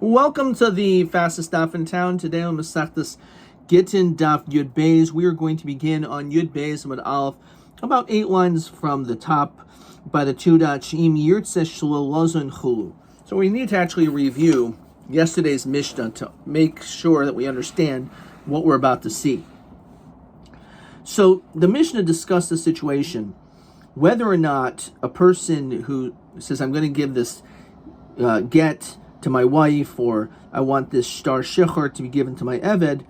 Welcome to the fastest daf in town. Today on Masechtas Gittin daf Yud Beis. We are going to begin on Yud Beis Amud Aleph, about 8 lines from the top by the two dot Sheim Yirtzeh Shlo Lozon Chulu. So we need to actually review yesterday's Mishnah to make sure that we understand what we're about to see. So the Mishnah discussed the situation whether or not a person who says, I'm going to give this get to my wife, or I want this star shechor to be given to my eved,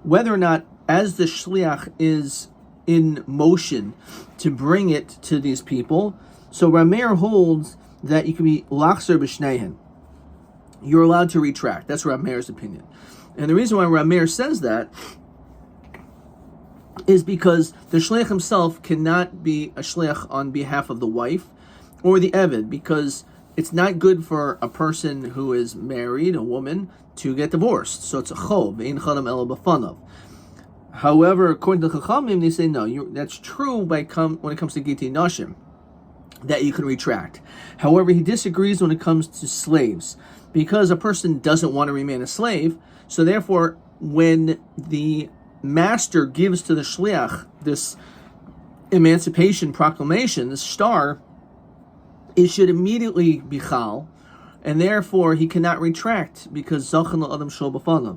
whether or not, as the shliach is in motion to bring it to these people, so Rameir holds that you can be lachzer b'shneihen. You're allowed to retract. That's Rameir's opinion. And the reason why Rameir says that is because the shliach himself cannot be a shliach on behalf of the wife or the eved, because it's not good for a person who is married, a woman, to get divorced. So it's a chov, ein chadam ela b'fanav. However, according to Chachamim, they say no. That's true when it comes to Gittin nashim, that you can retract. However, he disagrees when it comes to slaves, because a person doesn't want to remain a slave. So therefore, when the master gives to the shliach this emancipation proclamation, this star, it should immediately be chal, and therefore he cannot retract, because zachan la'adam shel b'fanav.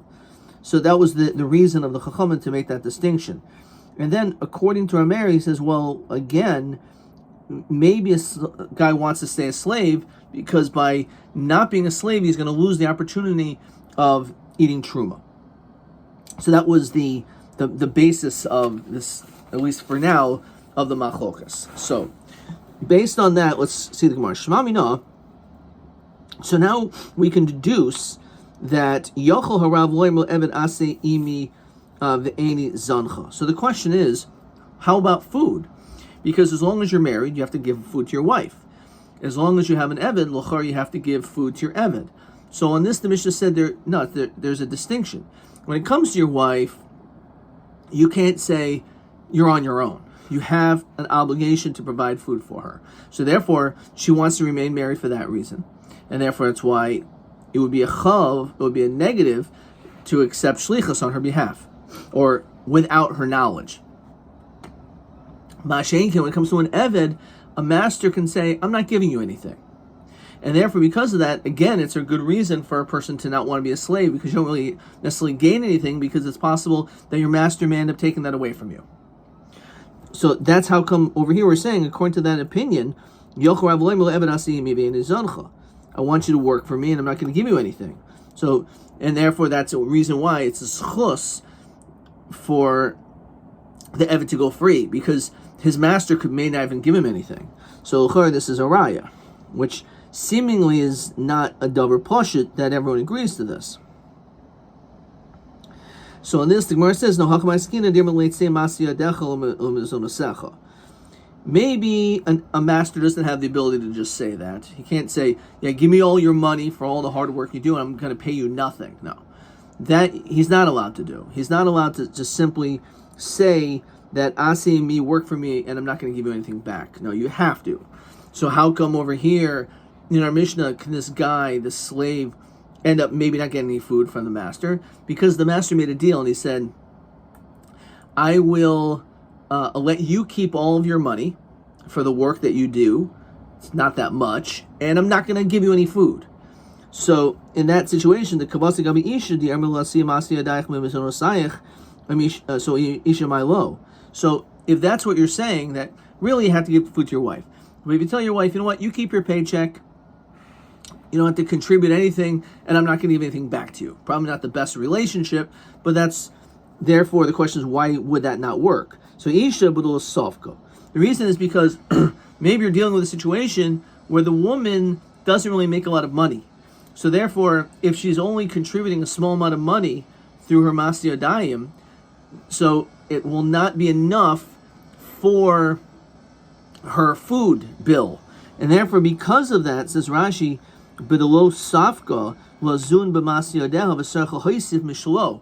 So that was the reason of the Chachamim to make that distinction. And then, according to Rameir, he says, well, again, maybe a guy wants to stay a slave, because by not being a slave, he's going to lose the opportunity of eating truma. So that was the basis of this, at least for now, of the machlokas. So based on that, let's see the Gemara. Shema Mina. So now we can deduce that Yochel Harav Loim Eved Ase Imi Ve'eni Zancha. So the question is, how about food? Because as long as you're married, you have to give food to your wife. As long as you have an Eved, Lochar, you have to give food to your Eved. So on this, the Mishnah said there's a distinction. When it comes to your wife, you can't say you're on your own. You have an obligation to provide food for her. So therefore, she wants to remain married for that reason. And therefore, that's why it would be a chav, it would be a negative to accept shlichus on her behalf, or without her knowledge. Ma'ashenkin, when it comes to an eved, a master can say, I'm not giving you anything. And therefore, because of that, again, it's a good reason for a person to not want to be a slave, because you don't really necessarily gain anything, because it's possible that your master may end up taking that away from you. So that's how come over here we're saying, according to that opinion, I want you to work for me, and I'm not going to give you anything. So, and therefore that's a reason why it's a schus for the eved to go free, because his master may not even give him anything. So this is a raya, which seemingly is not a davar pashut that everyone agrees to this. So in this, the Gemara says, "No, maybe a master doesn't have the ability to just say that. He can't say, yeah, give me all your money for all the hard work you do, and I'm going to pay you nothing. No. That he's not allowed to do. He's not allowed to just simply say that Asi and me work for me, and I'm not going to give you anything back. No, you have to. So how come over here, in our Mishnah, can this guy, this slave, end up maybe not getting any food from the master? Because the master made a deal, and he said, I will let you keep all of your money for the work that you do. It's not that much, and I'm not going to give you any food. So in that situation, the kavasi gabi isha di amrulasi amasi adayich mimizonosayich, so isha my lo. So if that's what you're saying, that really you have to give food to your wife. But if you tell your wife, you know what, you keep your paycheck, you don't have to contribute anything, and I'm not going to give anything back to you. Probably not the best relationship, but that's, therefore, the question is, why would that not work? So, Isha Budul Sofko. The reason is because maybe you're dealing with a situation where the woman doesn't really make a lot of money. So, therefore, if she's only contributing a small amount of money through her Masya Dayim, so it will not be enough for her food bill. And therefore, because of that, says Rashi, B'delo Safka Lazun B'Masya Deha V'Sercha Hoisif Mishlo.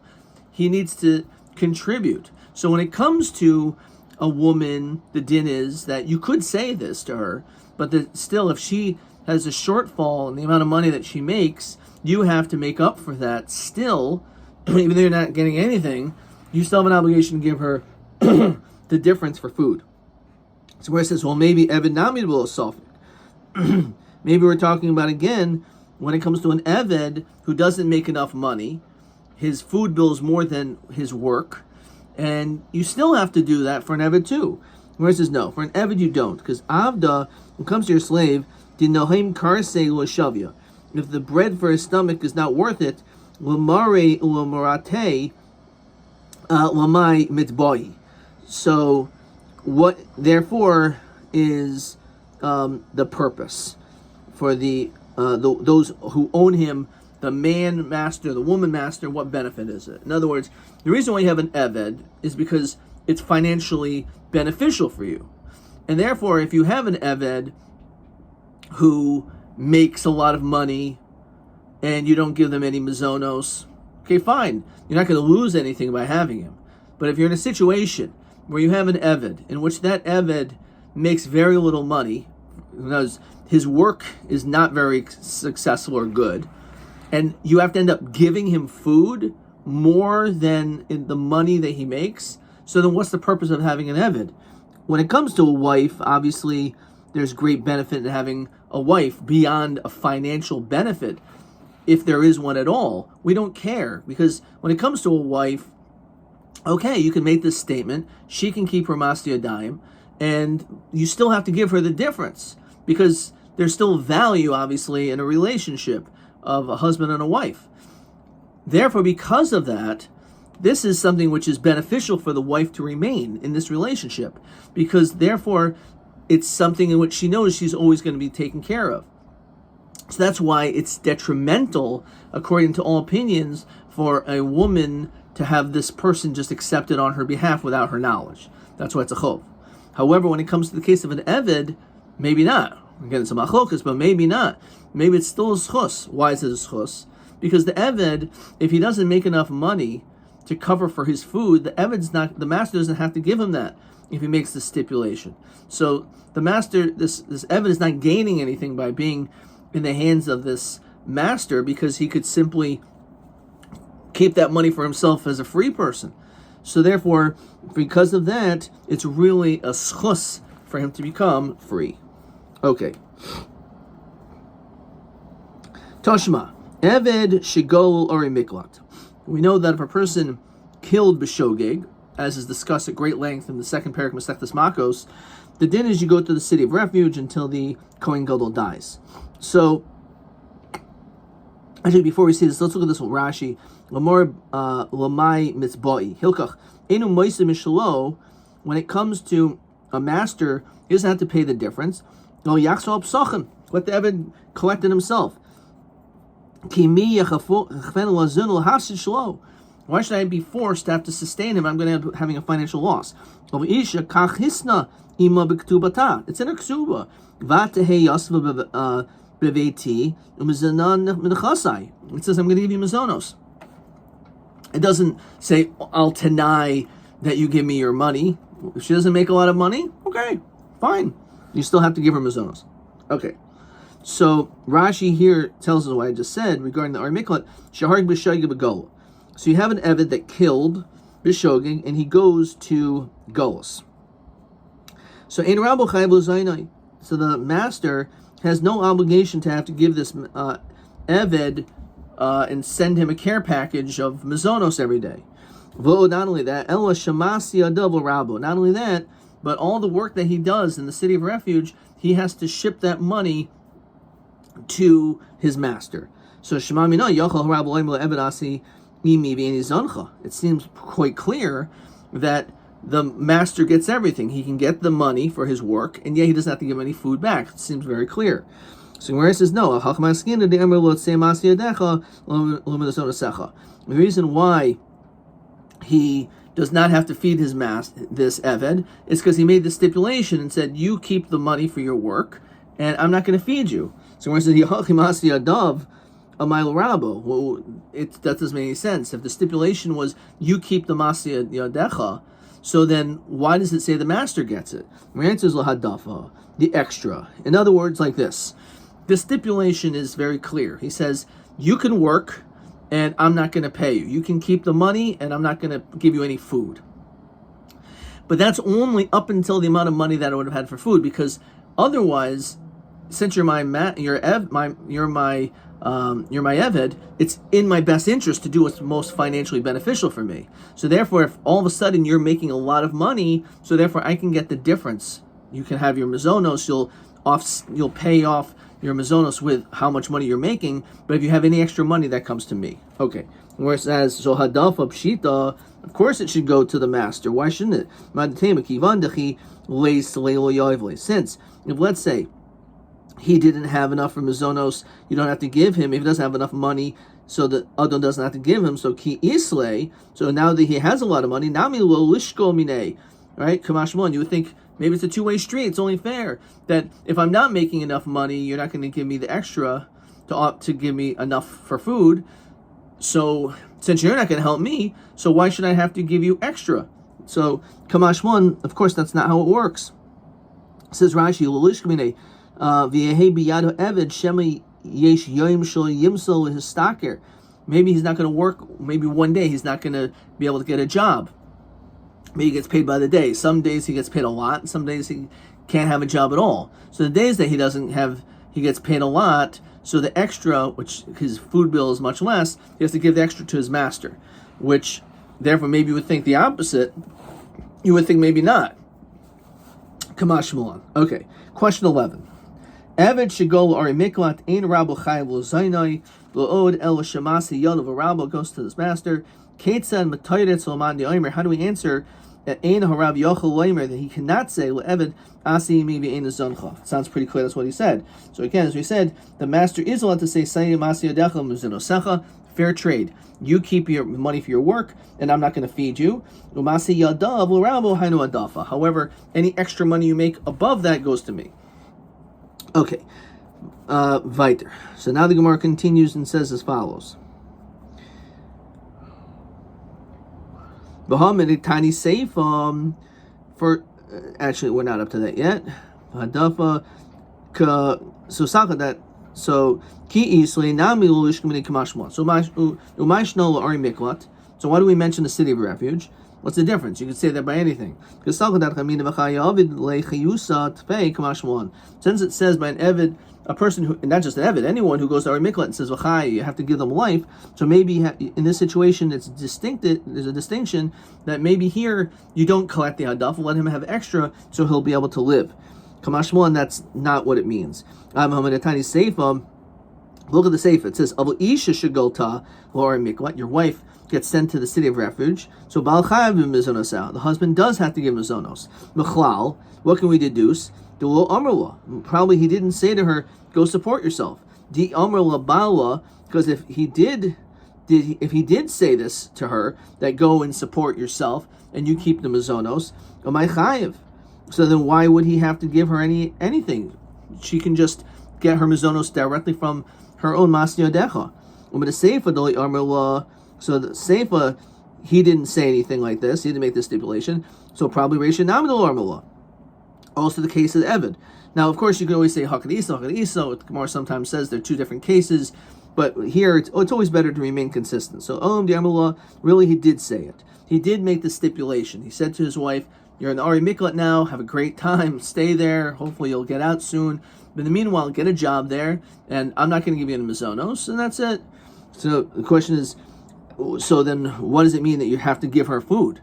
He needs to contribute. So when it comes to a woman, the din is that you could say this to her, but that still, if she has a shortfall in the amount of money that she makes, you have to make up for that still, even though you're not getting anything, you still have an obligation to give her the difference for food. So where it says, well, maybe Eved Namid will solve it. Maybe we're talking about, again, when it comes to an Eved who doesn't make enough money, his food bill is more than his work, and you still have to do that for an Eved too. Where it says, no, for an Eved you don't, because Avda, when it comes to your slave, Dinohim Karsei L'Shavya. If the bread for his stomach is not worth it, L'mare L'marate L'mai Mitboi. So, what therefore is the purpose for those who own him, the man master, the woman master? What benefit is it? In other words, the reason why you have an Eved is because it's financially beneficial for you, and therefore, if you have an Eved who makes a lot of money and you don't give them any mazonos, okay, fine, you're not going to lose anything by having him. But if you're in a situation where you have an Eved in which that Eved makes very little money, because his work is not very successful or good, and you have to end up giving him food more than in the money that he makes, so then what's the purpose of having an Eved? When it comes to a wife, obviously there's great benefit in having a wife beyond a financial benefit, if there is one at all. We don't care, because when it comes to a wife, okay, you can make this statement, she can keep her mastia dime, and you still have to give her the difference, because there's still value, obviously, in a relationship of a husband and a wife. Therefore, because of that, this is something which is beneficial for the wife to remain in this relationship, because therefore, it's something in which she knows she's always going to be taken care of. So that's why it's detrimental, according to all opinions, for a woman to have this person just accepted on her behalf without her knowledge. That's why it's a chov. However, when it comes to the case of an Eved, maybe not. Again, it's a machlokas, but maybe not. Maybe it's still a schus. Why is it a schus? Because the Eved, if he doesn't make enough money to cover for his food, the master doesn't have to give him that if he makes this stipulation. So the master, this Eved is not gaining anything by being in the hands of this master, because he could simply keep that money for himself as a free person. So therefore, because of that, it's really a schus for him to become free. Okay. Tashma, Eved Shigol Ori Miklat. We know that if a person killed B'shogeg, as is discussed at great length in the second parak Masechtas Makos, the din is you go to the city of refuge until the Kohen Gadol dies. So, actually, before we see this, let's look at this one. Rashi, Lamor Lamai Mitzboi Hilkach Enu Moisa Mishalo. When it comes to a master, he doesn't have to pay the difference. No Yachsol Psachim. Let the Eved collect it himself. Why should I be forced to have to sustain him? I'm going to end up having a financial loss. It's in a ksuba. It says, I'm going to give you mazonos. It doesn't say, I'll deny that you give me your money. If she doesn't make a lot of money, okay, fine. You still have to give her mazonos. Okay. So Rashi here tells us what I just said regarding the Ori Miklat. Shaharg b'shogeg b'gola. So you have an Eved that killed b'shogeg, and he goes to Golos. So ein rabo chayv l'zaynai. So the master has no obligation to have to give this Eved and send him a care package of mazonos every day. Not only that, ela shamasi adav rabo. Not only that, but all the work that he does in the city of refuge, he has to ship that money to his master. So Shemamina Yochel Rabbi Eved Asi Mimi V'Eni Zancha. It seems quite clear that the master gets everything. He can get the money for his work, and yet he doesn't have to give any food back. It seems very clear. So where it says no, the reason why he does not have to feed his this Eved is because he made the stipulation and said, you keep the money for your work, and I'm not going to feed you. So where it says Adav a mile rabo, well, that doesn't make any sense. If the stipulation was you keep the masya yadecha, so then why does it say the master gets it? My answer is lahadafa, the extra. In other words, like this. The stipulation is very clear. He says, you can work and I'm not going to pay you. You can keep the money and I'm not going to give you any food. But that's only up until the amount of money that I would have had for food, because otherwise, since you're my eved, it's in my best interest to do what's most financially beneficial for me. So therefore, if all of a sudden you're making a lot of money, so therefore I can get the difference. You can have your mazonos, you'll pay off your mazonos with how much money you're making, but if you have any extra money, that comes to me. Okay. Where it says, so hadafa pshita, of course it should go to the master. Why shouldn't it? Since, if let's say he didn't have enough for mazonos, you don't have to give him. If he doesn't have enough money, so the Adon doesn't have to give him. So ki islay, so now that he has a lot of money, nami lo lishko mine, right? Kamashmon, you would think maybe it's a two-way street. It's only fair that if I'm not making enough money, you're not going to give me the extra to give me enough for food. So since you're not going to help me, so why should I have to give you extra? So Kamashmon, of course, that's not how it works. It says Rashi, lo lishko mine. Maybe he's not going to work. Maybe one day he's not going to be able to get a job. Maybe he gets paid by the day. Some days he gets paid a lot. Some days he can't have a job at all. So the days that he gets paid a lot. So the extra, which his food bill is much less, he has to give the extra to his master. Which, therefore, maybe you would think the opposite. You would think maybe not. Kamash Mulan. Okay. Question 11. Eved shegol or miklat ein rabo chayav lo zaynai lo od el shamasi yod of a rabo goes to his master. Ketzan matayret solman the omer. How do we answer that ein harav yochel omer that he cannot say lo eved asi mi ve'ein zoncha? Sounds pretty clear. That's what he said. So again, as we said, the master is allowed to say sayim masi yodecha muzinosecha. Fair trade. You keep your money for your work, and I'm not going to feed you. Umasi yadav lo rabo hainu adafa. However, any extra money you make above that goes to me. Okay, weiter. So now the Gemara continues and says as follows. Tani safe for actually we're not up to that yet. Hadafa so saka that so ki isle nami lishkmini kamashmon. So umayshno ari miklat. So why do we mention the city of refuge? What's the difference? You could say that by anything. Since it says by an Evid, a person who, and not just an Evid, anyone who goes to our miklat and says, you have to give them life. So maybe in this situation, there's a distinction that maybe here you don't collect the hadaf, let him have extra so he'll be able to live. Kamashmon, that's not what it means. Look at the Sefer. It says, your wife gets sent to the city of refuge. So the husband does have to give mizonos. Mechlal, what can we deduce? Probably he didn't say to her, go support yourself. Di amrla bala, because if he did say this to her, that go and support yourself and you keep the mizonos, amay chayiv. So then why would he have to give her anything? She can just get her mizonos directly from her own masniodecha. So the Seifa, he didn't say anything like this. He didn't make this stipulation. So probably Reisha Nominal Armala. Also the case of Evid. Now, of course, you can always say Hakadiso. The Gemara sometimes says they're two different cases. But here, it's always better to remain consistent. So Olam the Armala, really, he did say it. He did make the stipulation. He said to his wife, you're in the Ari Miklat now. Have a great time. Stay there. Hopefully you'll get out soon. But in the meanwhile, get a job there. And I'm not going to give you any mizonos. And that's it. So the question is, so then what does it mean that you have to give her food?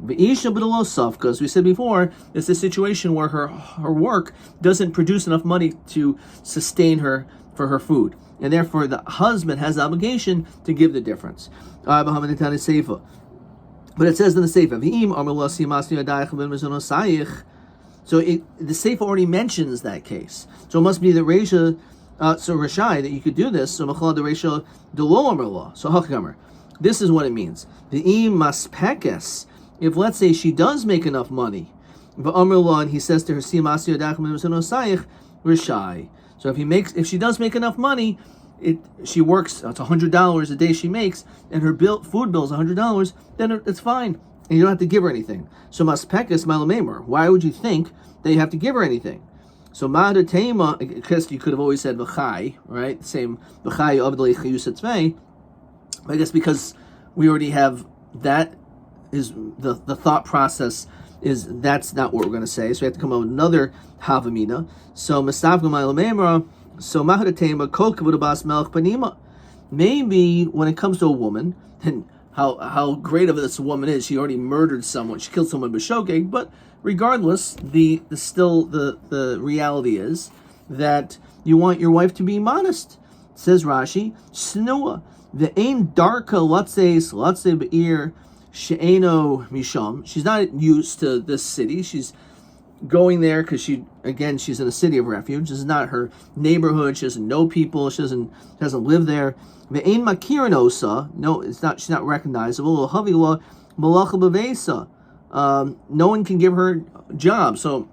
Because we said before, it's a situation where her work doesn't produce enough money to sustain her for her food. And therefore the husband has the obligation to give the difference. But it says in the Sefer, so the Sefer already mentions that case. So it must be the Reisha, so Rashai, that you could do this. So Machal the Reisha Delo Amrullah. So Hachgamer. This is what it means. The im maspekes. If let's say she does make enough money, but Amrullah, and he says to her, Rashai. So if she does make enough money, she works. It's $100 a day she makes, and her food bill is $100. Then it's fine, and you don't have to give her anything. So maspekes malamemer. Why would you think that you have to give her anything? So Ma'ada Tema, I guess you could have always said V'chai, right? The same V'chai Avdei Chayus Etzvei. I guess because we already have that is the thought process is that's not what we're going to say. So we have to come up with another Havamina. So Mastavgam Ilamemra, so Ma'ada Tema, Kol Kavod Bas Melech Panima. Maybe when it comes to a woman, and how great of this woman is, she already murdered someone, she killed someone b'shogeg, but regardless, the reality is that you want your wife to be modest. Says Rashi, Snua, the ain darka latse be'ir she'eno misham. She's not used to this city. She's going there because she's in a city of refuge. This is not her neighborhood. She doesn't know people. She doesn't live there. Ve'ein makiranosa. No, it's not. She's not recognizable. Havila malacha bevesa. No one can give her a job. So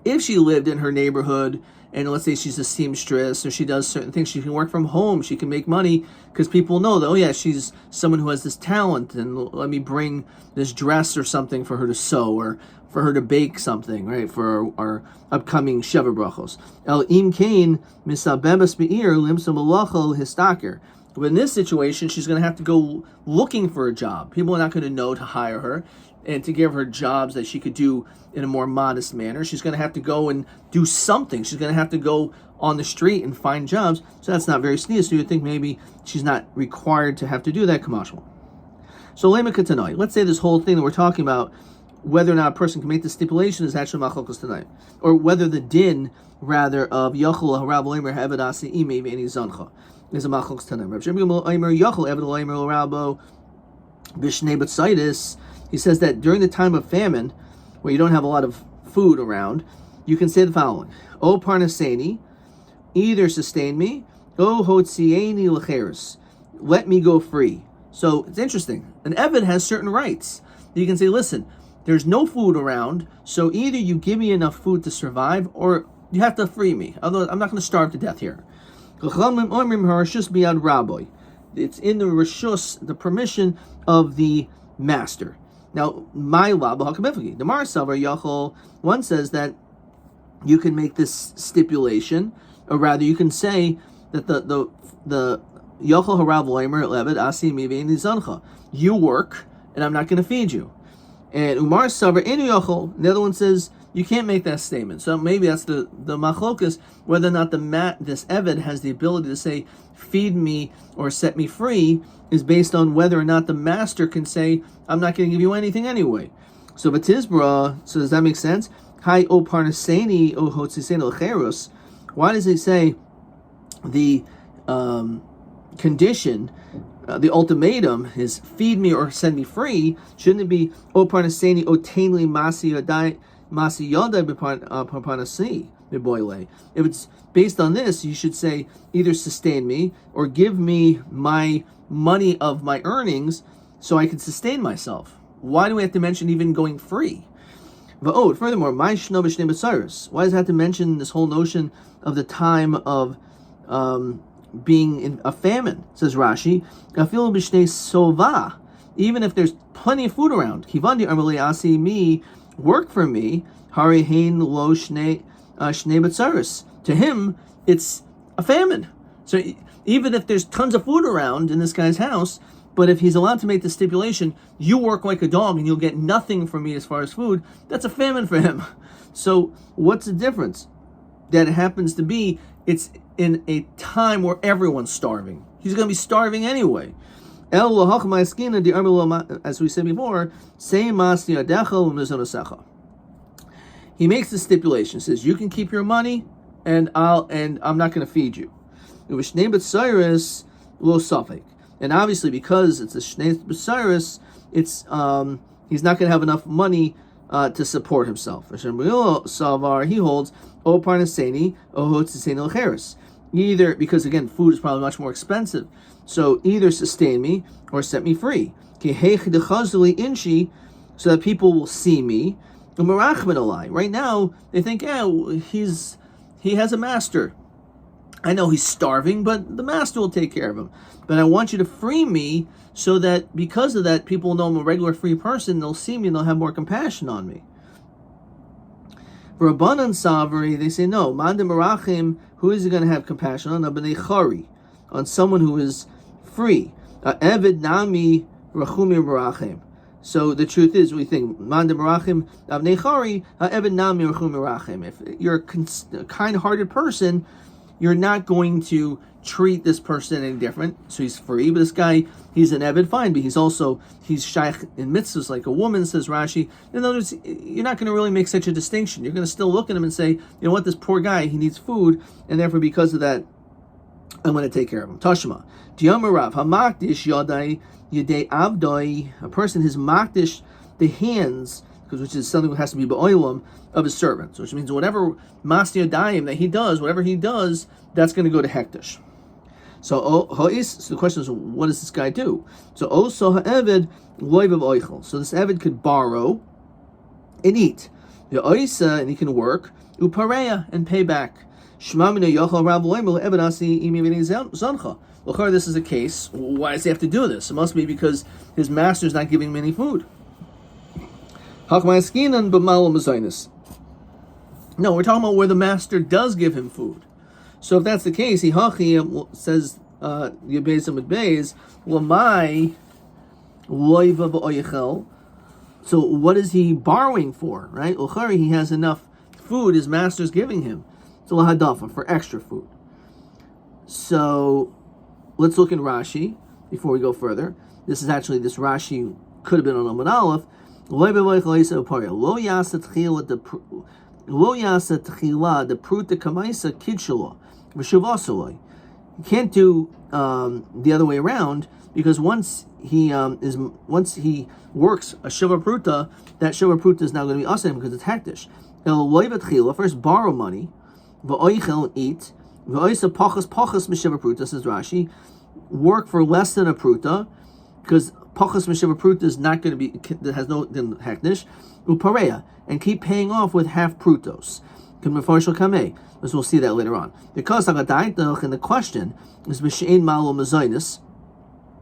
if she lived in her neighborhood, and let's say she's a seamstress or she does certain things, she can work from home, she can make money because people know that, oh yeah, she's someone who has this talent, and let me bring this dress or something for her to sew or for her to bake something, right, for our upcoming Sheva Brachos. El im kain misabebas be'ir limsa malachal histaker. But in this situation, she's going to have to go looking for a job. People are not going to know to hire her and to give her jobs that she could do in a more modest manner. She's going to have to go and do something. She's going to have to go on the street and find jobs. So that's not very sneeze. So you'd think maybe she's not required to have to do that. Kamashma. So Lemeka tonight. Let's say this whole thing that we're talking about, whether or not a person can make the stipulation, is actually machlokes tonight, or whether the din rather of Yachol Harav Leimer Hevedasi Ime Ve'eni Zancha is a machlokes tonight. Rabbi Shimon Leimer Yachol Eved Leimer Rabo Bishnei B'Tzaitis. He says that during the time of famine, where you don't have a lot of food around, you can say the following: O Parnaseni, either sustain me, O Hotzieni Lecheres, let me go free. So it's interesting. An Eved has certain rights. You can say, listen, there's no food around, so either you give me enough food to survive, or you have to free me. Otherwise, I'm not going to starve to death here. It's in the reshus, the permission of the master. Now, my lab, the Mar Savar Yachol, one says that you can make this stipulation, or rather, you can say that the Yachol Harav Leimer Levet Asi Mivein Zancha. You work, and I'm not going to feed you. And Umar Savar Enu Yachol, the other one says you can't make that statement. So maybe that's the machlokas, whether or not this Eved has the ability to say feed me or set me free, is based on whether or not the master can say, I'm not going to give you anything anyway. So Batizbra, so does that make sense? Hi o parnaseni o hotziseni l'cherus. Why does he say the condition, the ultimatum is feed me or send me free? Shouldn't it be o parnaseni o tainli masi yodai b'parnasi b'boile? If it's based on this, you should say either sustain me or give me my money of my earnings so I can sustain myself. Why do we have to mention even going free? Furthermore, why does it have to mention this whole notion of the time of being in a famine? Says Rashi, even if there's plenty of food around, work for me, to him, it's a famine. So even if there's tons of food around in this guy's house, but if he's allowed to make the stipulation, you work like a dog and you'll get nothing from me as far as food, that's a famine for him. So what's the difference? That it happens to be, it's in a time where everyone's starving. He's going to be starving anyway. As we said before, he makes the stipulation, says you can keep your money and I'm not going to feed you. And obviously, because it's a Shnei B'Saris, it's he's not going to have enough money to support himself. Savar, he holds O Parnaseni, O Hotziseni L'Cheres. Either, because again, food is probably much more expensive, so either sustain me or set me free. So that people will see me. Right now, they think, he has a master. I know he's starving, but the master will take care of him. But I want you to free me so that because of that, people will know I'm a regular free person, they'll see me and they'll have more compassion on me. For Rabbanan Savri, they say no. Mandim Merachim, who is he going to have compassion on? Abnei Chari, on someone who is free. Eved Nami Rachumi Merachim. So the truth is, we think Mandim Merachim Abnei Chari, Eved Nami Rachumi Merachim. If you're a kind-hearted person, you're not going to treat this person any different. So he's free, but this guy, he's an Eved, fine, but he's shaykh in mitzvahs like a woman, says Rashi. In other words, you're not going to really make such a distinction. You're going to still look at him and say, you know what, this poor guy, he needs food, and therefore because of that, I'm going to take care of him. Tashma. Diyamarav, hamakdish yadai yadei avdai, a person, his makdish, the hands, which is something that has to be ba'olam, of his servants, which means whatever masni yadayim that he does, whatever he does, that's going to go to hektish. So the question is, what does this guy do? So also ha'eved loivav oichel. So this eved could borrow and eat. The oisa, and he can work. Upareya, and pay back. Shmamina yochel rav loimel eved asi imi v'nei zancha. Well, this is a case. Why does he have to do this? It must be because his master's not giving him any food. Hakmaiskinan b'mal mazainis. No, we're talking about where the master does give him food. So if that's the case, he says Yebezim with Bez, Lamai Loiva v'oyechel. So what is he borrowing for, right? Uchari, he has enough food his master's giving him. So lahadafa, for extra food. So let's look in Rashi before we go further. This Rashi could have been on Amud Aleph. Loiva v'oyechel uparia. Lo yasa tchila the pruta kamaisa kidshalo. You can't do the other way around, because once he works a shiva pruta, that shiva pruta is now going to be asim because it's hektish. First borrow money, v'oichel, eat, v'oisa pachas m'shiva pruta, says Rashi, work for less than a pruta, because pachas m'shiva pruta is not going to be, that has no hektish, upareya, and keep paying off with half prutos. As we'll see that later on. Because in the question is b'shein malo mazainis,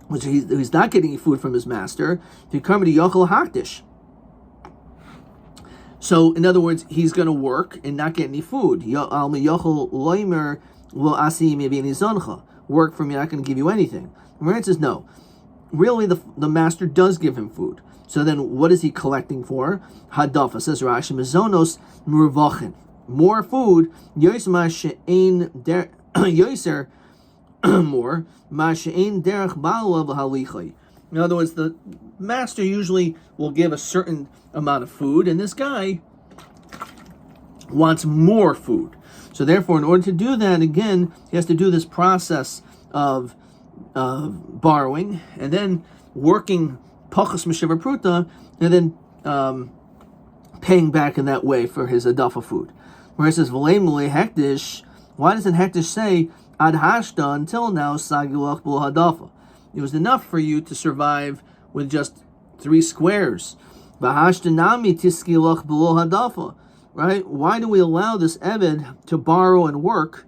which he's not getting any food from his master. So in other words, he's going to work and not get any food. Work for me, not going to give you anything. Maran says no. Really, the master does give him food. So then, what is he collecting for? Hadafa, says Rashi, mezonos murvachin. More food, yoser more, ma'she'ein derech ba'alav halichai. In other words, the master usually will give a certain amount of food, and this guy wants more food. So therefore, in order to do that, again, he has to do this process of borrowing, and then working pachas m'shiva pruta, and then paying back in that way for his adafa food. Where it says, V'leimule hektish, why doesn't hektish say, Ad hashta, until now, sagilach b'lo hadafa? It was enough for you to survive with just 3 squares. V'hashta nami tiskilach b'lo hadafa. Right? Why do we allow this eved to borrow and work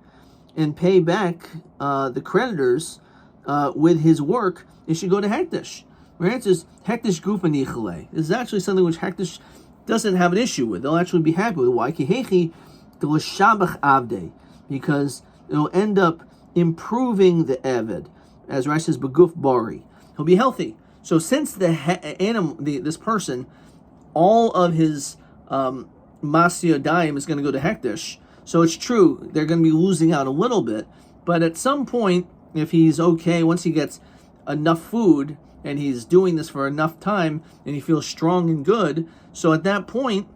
and pay back the creditors with his work? It should go to hektish. Where it says, hektish gufa nichale. This is actually something which hektish doesn't have an issue with. They'll actually be happy with. Why? Because it'll end up improving the Eved. As Rashi says, Beguf Bari. He'll be healthy. So since this person, all of his Masya Daim is going to go to Hektish, so it's true, they're going to be losing out a little bit, but at some point, if he's okay, once he gets enough food, and he's doing this for enough time, and he feels strong and good, so at that point,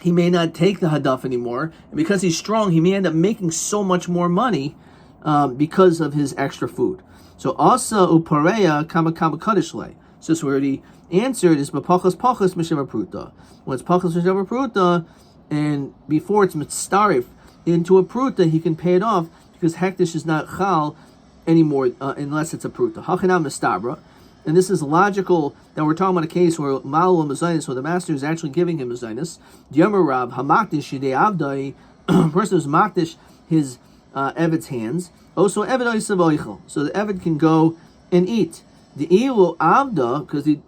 he may not take the hadaf anymore, and because he's strong, he may end up making so much more money because of his extra food. So asa upareya kama kadishle. So this where the answer is pachas mishav pruta. When it's pachas mishav pruta, and before it's mitzarif into a pruta, he can pay it off because hektish is not chal anymore unless it's a pruta. Hachinam mistabra. And this is logical that we're talking about a case where Ma'al Mazainis, where the master is actually giving him Mazainis. Yomarav Hamakdish Yidei Avdai, a person who's Makdish his Eved's hands. Also Eved Oisav Oichel. So the Eved can go and eat. The Ilu Avda, because the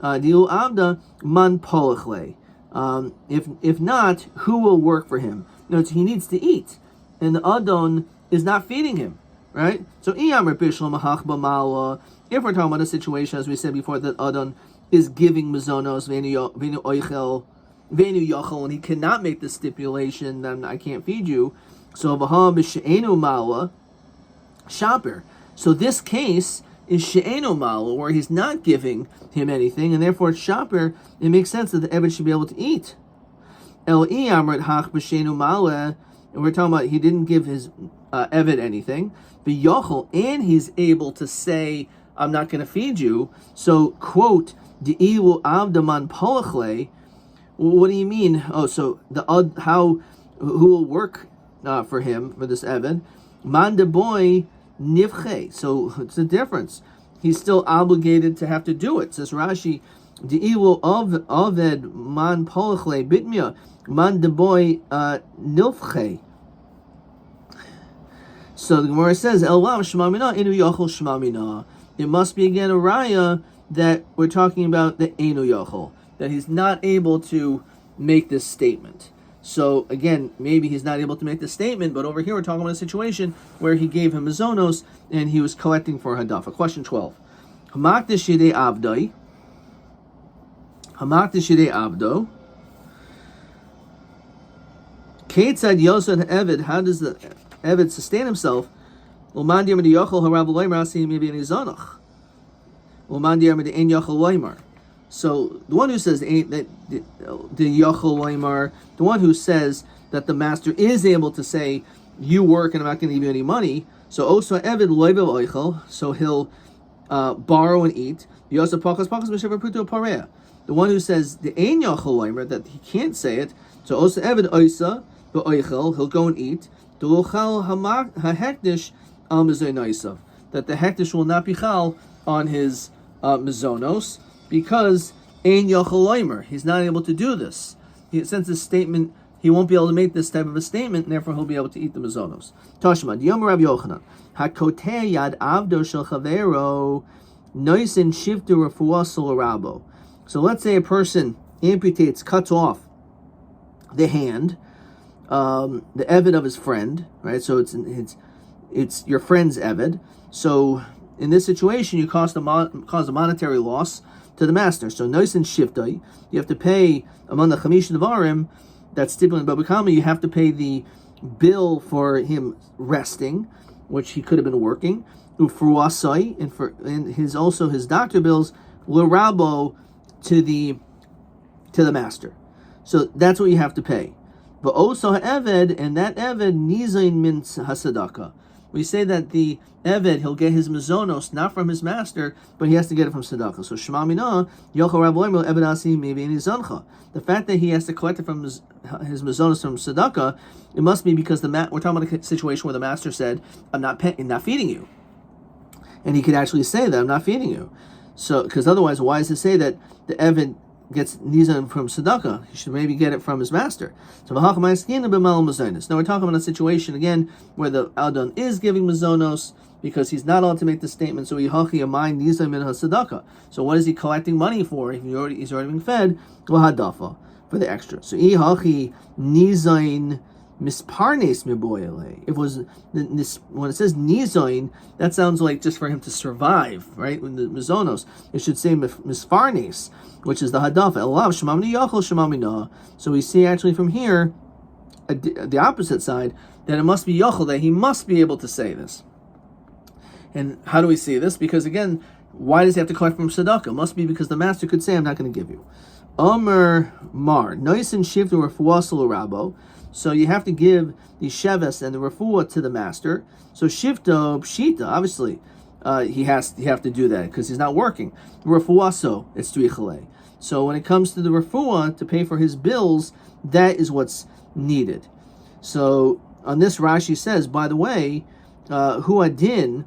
Ilu Avda Man Polachle. If not, who will work for him? No, he needs to eat, and the Adon is not feeding him, right? So if we're talking about a situation, as we said before, that Adon is giving Mizonos, Venu Yachol, and he cannot make the stipulation, then I can't feed you. So Shaper. So this case is She'enu Mala, where he's not giving him anything, and therefore it's Shaper. It makes sense that the Eved should be able to eat. El Amrit Hach B'She'enu Mala, and we're talking about he didn't give his Eved anything. The Yachol, and he's able to say, I'm not going to feed you. So, quote, De'ilu Avdaman Polachle. What do you mean? Oh, so who will work for him, for this Eved? Man de boy nivche. So it's a difference. He's still obligated to have to do it. Says Rashi, De'ilu Aved man polachle bitmia man de boy nivche. So the Gemara says, Elam shmamina inu yachol shmamina. It must be again a raya that we're talking about the enu yachol, that he's not able to make this statement. So again, maybe he's not able to make the statement, but over here we're talking about a situation where he gave him mizonos and he was collecting for hadafa. Question 12. Hamakdish yidei avdoi. Hamakdish yidei avdo. Ketzad yosad eved. How does the eved sustain himself? Umandir med yochel harav loymar asim maybe in izanach. Umandir med ein yochel loymar. So the one who says the Yachol Loymar, the one who says that the master is able to say, you work and I'm not going to give you any money. So also Eved Loyvel Oichel, so he'll borrow and eat. The one who says the Ein Yachol Loymar, that he can't say it. So also Eved Oisa the Oichel, he'll go and eat. The Lochal HaHekdish al Mizonoisav, that the Hekdish will not be chal on his Mizonos, because Ein Yachol Loymer, he's not able to do this. Since this statement, he won't be able to make this type of a statement, and therefore he'll be able to eat the mizonos. Tashma, Yomi Rabbi Yochanan, Hakotei yad avdo shel chavero noisin shiftu refuasol rabo. So let's say a person amputates, cuts off the hand, the eved of his friend, right? So it's your friend's eved. So in this situation, you cause a monetary loss to the master. So noisin shiftai, you have to pay among the chamish devarim that's stipulated by Babakama. You have to pay the bill for him resting, which he could have been working, ufruasai, and his doctor bills l'rabo to the master. So that's what you have to pay. But also eved, and that eved nizain min hasadaka. We say that the Eved, he'll get his mizonos not from his master, but he has to get it from tzedakah. So Shema Mina, Yochel Rabbi Loymer, Eved Asi, maybe in his zancha. The fact that he has to collect it from his mizonos from tzedakah, it must be because we're talking about a situation where the master said, I'm not feeding you. And he could actually say that, I'm not feeding you. So, because otherwise, why does it say that the Eved gets nizan from tzedakah? He should maybe get it from his master. So now we're talking about a situation again where the Adon is giving mizonos because he's not allowed to make the statement. So so what is he collecting money for if he's already being fed? For the extra. So nizain misparnes miboyele. It was when it says nizain, that sounds like just for him to survive, right? When the mizonos, it should say misfarnes, which is the hadafa. Elav shemamni yachol shemamina. So we see actually from here, the opposite side, that it must be yachol, that he must be able to say this. And how do we see this? Because again, why does he have to collect from tzedakah? It must be because the master could say, I'm not going to give you. Omer mar noisin shivtu refuasel rabo. So you have to give the sheves and the refuah to the master. So shivto pshita, obviously, you have to do that because he's not working. Refuaso, it's tuichalei. So when it comes to the refuah to pay for his bills, that is what's needed. So on this, Rashi says, by the way, huadin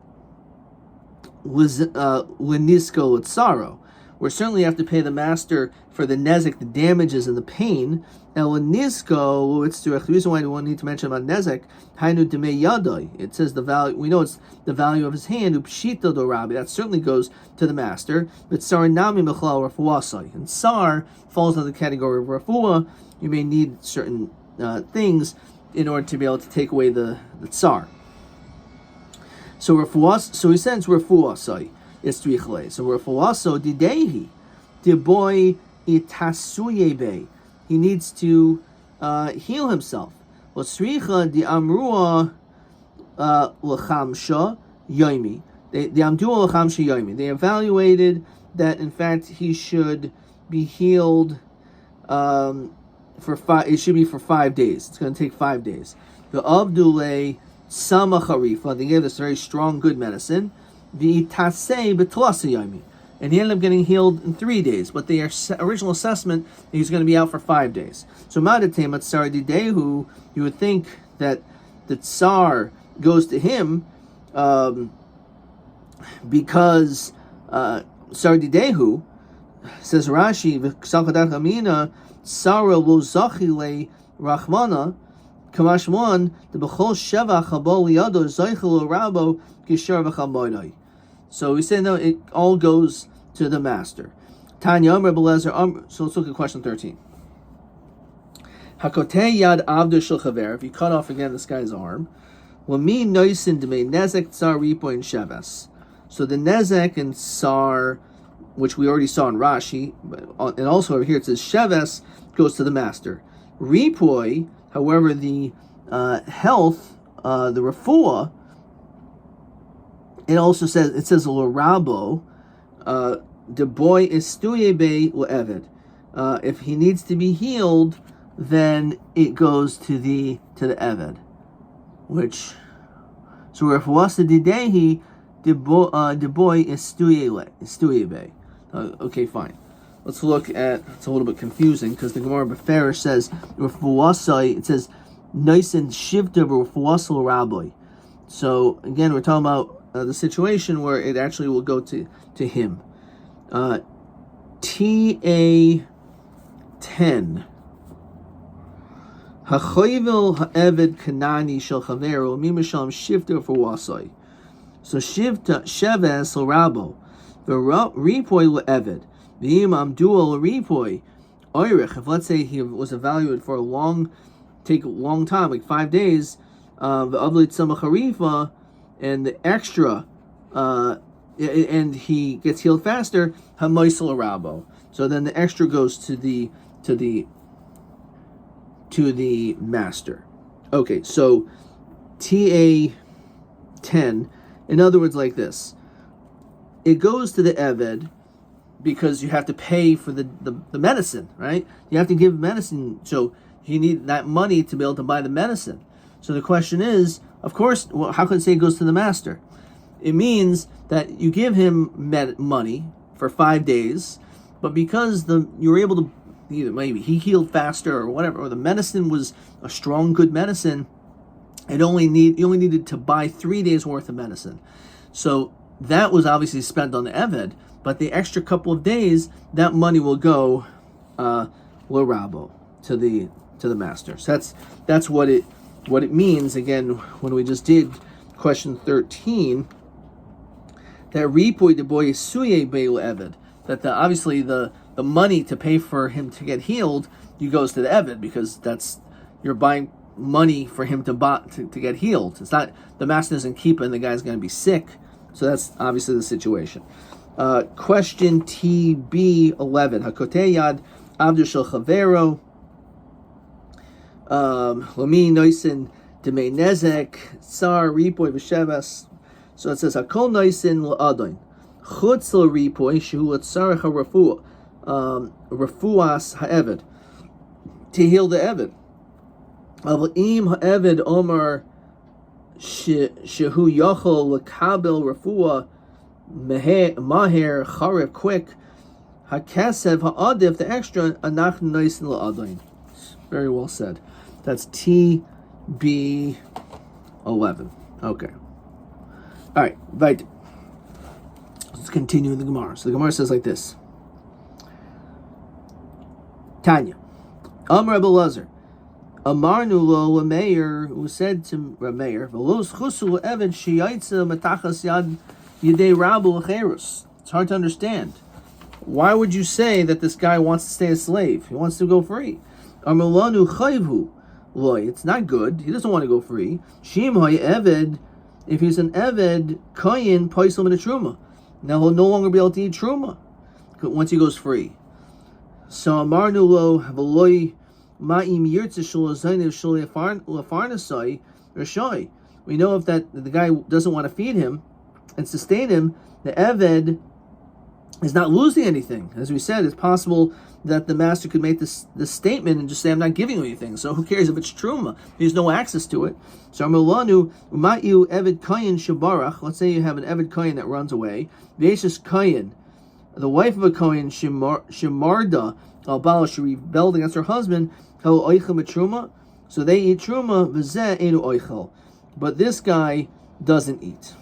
lenisko l'tzaro. We're certainly have to pay the master for the nezek, the damages and the pain. El nisko, it's the reason why we need to mention about nezek. Hainu demei yadai. It says the value. We know it's the value of his hand. Upshita do Rabbi. That certainly goes to the master. But sar nami mechlal refuasai. And sar falls under the category of refuah. You may need certain things in order to be able to take away the tsar. So he sends refuasai. It's trichle. So refuaso didehi, the boy itasuyebe. He needs to heal himself. Osricha di amrua lachamsha yomi. The amdua lachamsha yomi. They evaluated that in fact he should be healed for 5. It should be for 5 days. It's going to take 5 days. The abdule sama charifa. They gave this very strong, good medicine. The tasei betlasa yomi. And he ended up getting healed in 3 days. But the original assessment, he was going to be out for 5 days. So Madatem at Tsar Didehu, you would think that the Tsar goes to him because Tsar Didehu, says Rashi, V'ksalkadat Hamina, Tsara lo zachile Rachmana, Kamashmon, the Bechol Sheva Chabol Yado, Zaychelo Rabo, Kishar V'chamoidai. So we say no, it all goes to the master. Tanya Rebbe Lezer. So let's look at question 13. Hakotei yad avdu shel chaver. If you cut off again this guy's arm, lami noisin demei nezek tsar ripo and sheves. So the nezek and tsar, which we already saw in Rashi, and also over here it says sheves, goes to the master. Ripoi, however, the health, the refuah, it also says l'rabo, the boy is stuyebe le'eved. If he needs to be healed, then it goes to the eved. Which, so if wasa didehi, the boy is stuyebe. Okay, fine. Let's look at. It's a little bit confusing because the Gemara Beferish says refuasai. It says nice and shivta refuasal rabbi. So again, we're talking about the situation where it actually will go to him. TA 10. Hachayvel ha'eved kanani shel chaveru mimasham shivta for wasai. So shivta sheves l'rabo v'ripoi le'eved v'im amdual l'ripoi oirich. If let's say he was evaluated for a long time, like 5 days, v'avlit samacharifa, and the extra, and he gets healed faster, ha'moisel rabo. So then the extra goes to the master. Okay, so TA 10, in other words, like this. It goes to the Eved because you have to pay for the medicine, right? You have to give medicine, so you need that money to be able to buy the medicine. So the question is, of course, well, how can it say it goes to the master? It means that you give him money for 5 days, but because you were able to, either maybe he healed faster or whatever, or the medicine was a strong, good medicine, you only needed to buy 3 days worth of medicine. So that was obviously spent on the Eved, but the extra couple of days, that money will go l'rabo, to the master. So that's what it means. Again, when we just did question 13, that ripoi de boy suye beil Eved, that obviously the money to pay for him to get healed, goes to the Eved, because you're buying money for him to get healed. It's not, the master doesn't keep it and the guy's going to be sick. So that's obviously the situation. Question TB 11. Hakotei yad avdu shel chavero lami noisin demei nezek tsar ripoi v'shevas. So it says hakol noisin la'adon chutz l'ripoi shehu l'tzarech refuas ha'eved, to heal the Eved. Im ha'eved omar shehu yachol l'kabel refuah maher charif, quick, hakasev ha'adif, the extra, anach noisin la'adon. Very well said. That's TB 11. Okay. All right, right. Let's continue in the Gemara. So the Gemara says like this. Tanya. Rabbi Lazar. Amarnu lo Meir, who said to Meir, "Velos chusu eved sheyaitza matachas yad yedei rabu lecherus." It's hard to understand. Why would you say that this guy wants to stay a slave? He wants to go free. Amarlanu chayvu loy. It's not good. He doesn't want to go free. Shim hay eved. If he's an eved, kayin paisel min truma. Now he'll no longer be able to eat truma once he goes free. So amarnu lo veloy. We know if that the guy doesn't want to feed him and sustain him, the Eved is not losing anything. As we said, it's possible that the master could make this statement and just say, I'm not giving you anything. So who cares if it's truma? There's no access to it. So Amalanu, Umayu Eved Kayin Shabarach. Let's say you have an Eved Kayin that runs away. Veshis Kayin, the wife of a Kayin, Shimarda, Al-Bala, she rebelled against her husband. So they eat truma, but this guy doesn't eat.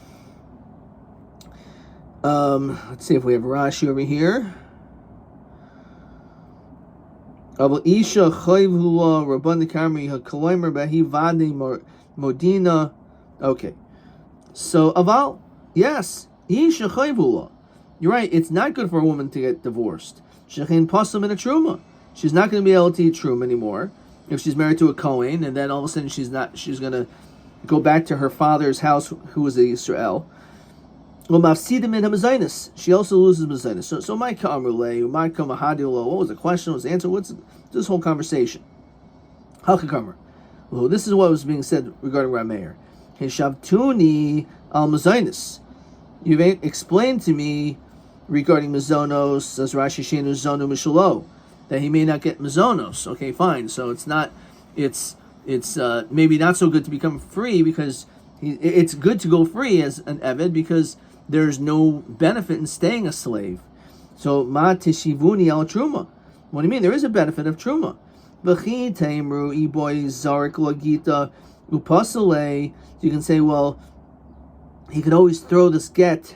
Let's see if we have Rashi over here. Okay, so Aval, yes, Isha chayvula. You're right. It's not good for a woman to get divorced. Shechin pasum in a truma. She's not going to be able to eat truma anymore if she's married to a Kohen, and then all of a sudden she's going to go back to her father's house, who was a Yisrael. She also loses mezainis. So my kamrulei, my kamahadiulo. What was the question? What was the answer? What's this whole conversation? Halkakamr. Well, this is what was being said regarding Rameir. Hishavtuni al mezainis. You've explained to me regarding mezonos, as Rashi Shenu zonu mishalo, that he may not get mezonos. Okay, fine. So it's maybe not so good to become free, because it's good to go free as an eved because there's no benefit in staying a slave. So ma tishivuni al truma. What do you mean? There is a benefit of truma. V'chi teimru iboy zarik lagita upasale. You can say, well, he could always throw this get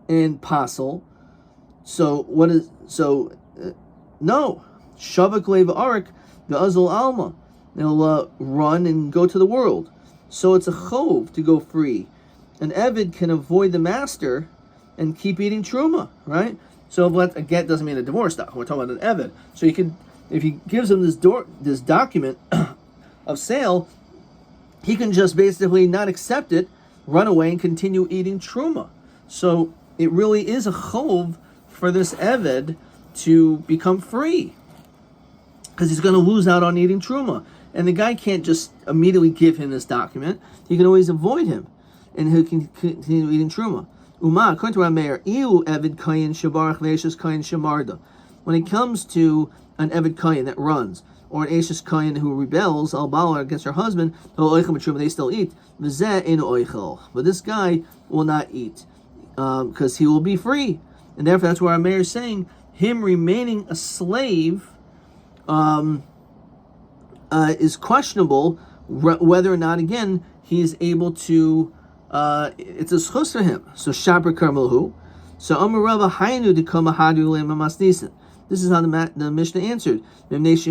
in pasel. So what is no, Shavak Lev Arik, the Azul Alma. They'll run and go to the world. So it's a chov to go free. An Evid can avoid the master and keep eating truma, right? So a get doesn't mean a divorce. We're talking about an Evid. So you can, if he gives him this document of sale, he can just basically not accept it, run away, and continue eating truma. So it really is a chov for this Eved to become free, because he's going to lose out on eating truma, and the guy can't just immediately give him this document. He can always avoid him, and he can continue eating truma. Uma, according to Rameir, iu Eved kayin shabarach ve'eshes kayin shamarda. When it comes to an Eved kayin that runs, or an eshes kayin who rebels al bala against her husband, they still eat. But this guy will not eat, because he will be free, and therefore that's where Rameir is saying him remaining a slave is questionable, whether or not, again, he is able to, it's a schus for him. So, Shabra Karmelhu. So, Amar Rabba Haynu de Kamahadu Le Mamasnisan. This is how the Mishnah answered. What does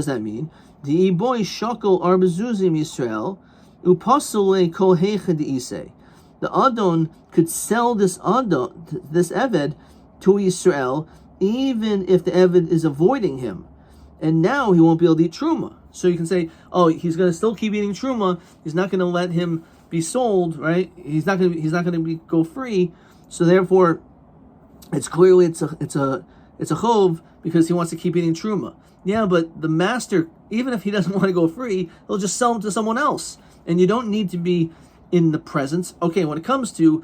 that mean? The boy shakal arbezuzim Yisrael upasule kol hecha deise. The Adon could sell this Eved to Yisrael, even if the Eved is avoiding him, and now he won't be able to eat truma. So you can say, oh, he's going to still keep eating truma. He's not going to let him be sold, right? He's not going to go free. So therefore, it's clearly it's a chov, because he wants to keep eating truma. Yeah, but the master, even if he doesn't want to go free, he'll just sell him to someone else, and you don't need to be in the presence. Okay, when it comes to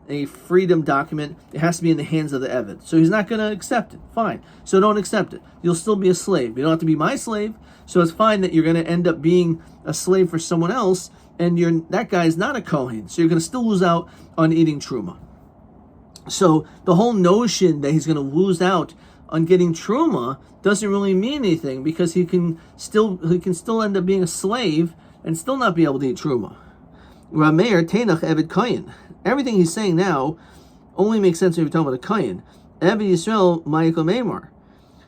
a freedom document, it has to be in the hands of the Eved. So he's not going to accept it. Fine. So don't accept it. You'll still be a slave. You don't have to be my slave. So it's fine that you're going to end up being a slave for someone else, and that guy is not a Kohen. So you're going to still lose out on eating truma. So the whole notion that he's going to lose out on getting truma doesn't really mean anything, because he can still end up being a slave and still not be able to eat truma. Rameir Tenach Eved Kayin. Everything he's saying now only makes sense when you're talking about a Kayin. Eved Yisrael Ma'ikol Meimar.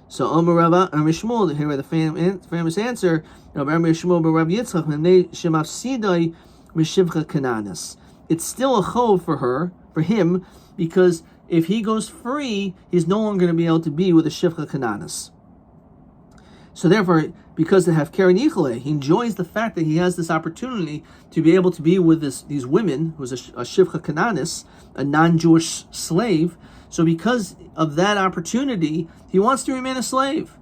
So Omer Rabbi Shmuel, here are the famous answer. Rabbi Shmuel Rabbi Yitzchak Shemafsidai Mishivcha Kananis. It's still a chov for him, because if he goes free, he's no longer going to be able to be with a Shivcha Kananis. So therefore, because they have Keren Ichale, he enjoys the fact that he has this opportunity to be able to be with these women, who's a Shivcha Kananis, a non-Jewish slave. So because of that opportunity, he wants to remain a slave.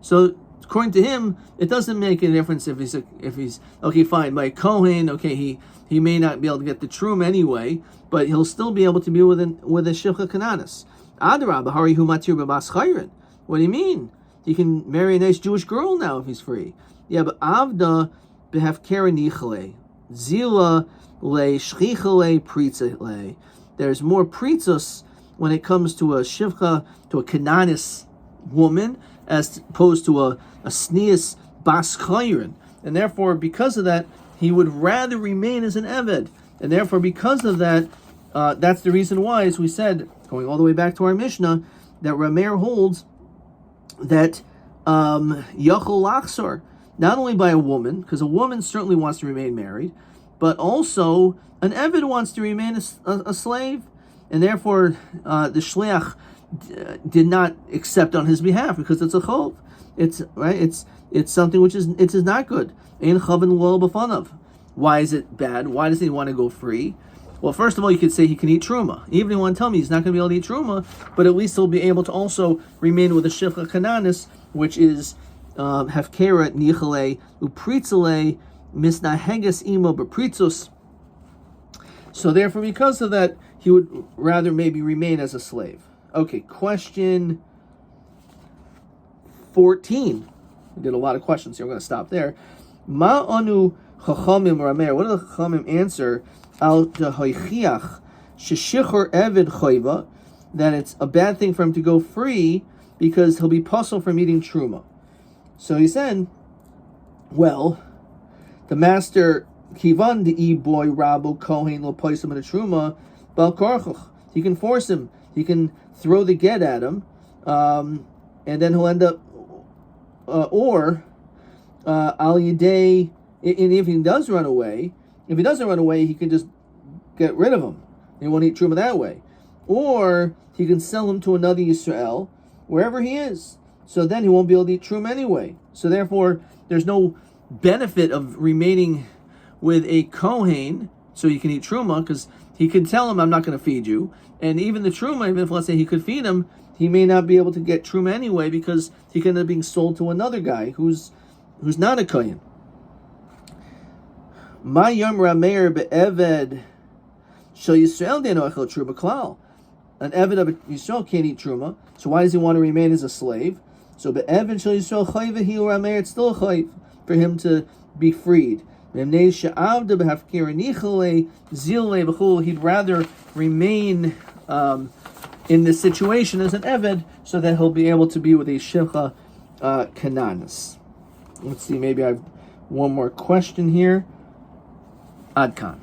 So according to him, it doesn't make a difference if he's okay, fine, by Kohen, okay, he may not be able to get the Trum anyway, but he'll still be able to be with a Shivcha Kananis. Adarab, Bahari Hu Matir B'Bas Chayrin. What do you mean? He can marry a nice Jewish girl now if he's free. Yeah, but Avda behaf Keren Ichale, Zila le Shchichale Pritza le. There's more pritzos when it comes to a Shivcha, to a Kananis woman, as opposed to a Sneas Bas Chayrin. And therefore, because of that, he would rather remain as an Eved. And therefore, because of that, that's the reason why, as we said, going all the way back to our Mishnah, that Rameir holds that Yachol Lachsor, not only by a woman, because a woman certainly wants to remain married, but also an Eved wants to remain a slave, and therefore the Shliach did not accept on his behalf, because it's a chov. It's right. It's something which is not good. Ein chaven lo b'fanav. Why is it bad? Why does he want to go free? Well, first of all, you could say he can eat truma. Even if you want to tell me he's not going to be able to eat truma, but at least he'll be able to also remain with a shivcha kananis, which is hefkera nichale upritzale misnaheges imo bepritzus. So therefore, because of that, he would rather maybe remain as a slave. Okay, question 14. We did a lot of questions here. I'm going to stop there. Ma anu chachamim ramer. What do the chachamim answer? Al dehoichiach sheshichor eved choiva, that it's a bad thing for him to go free because he'll be puzzled from eating truma. So he said, well, the master kivan de boy rabo kohen lo poisam in a truma bal korchuch. He can force him. He can throw the get at him, and then he'll end up, or al yidei. And if he does run away, if he doesn't run away, he can just get rid of him. He won't eat truma that way. Or he can sell him to another Yisrael, wherever he is. So then he won't be able to eat truma anyway. So therefore, there's no benefit of remaining with a Kohen so he can eat truma, because he can tell him, I'm not going to feed you. And even the truma, even if let's say he could feed him, he may not be able to get truma anyway, because he can end up being sold to another guy who's not a Kohen. My Yom Rameir be'eved shel Yisrael deno echel truma klal. An Eved of Yisrael can't eat truma, so why does he want to remain as a slave? So be'eved shel Yisrael chayve he Rameir, it's still a chayv for him to be freed. He'd rather remain in this situation as an Eved, so that he'll be able to be with a Shivcha Kananis. Let's see, maybe I have one more question here. Adkan.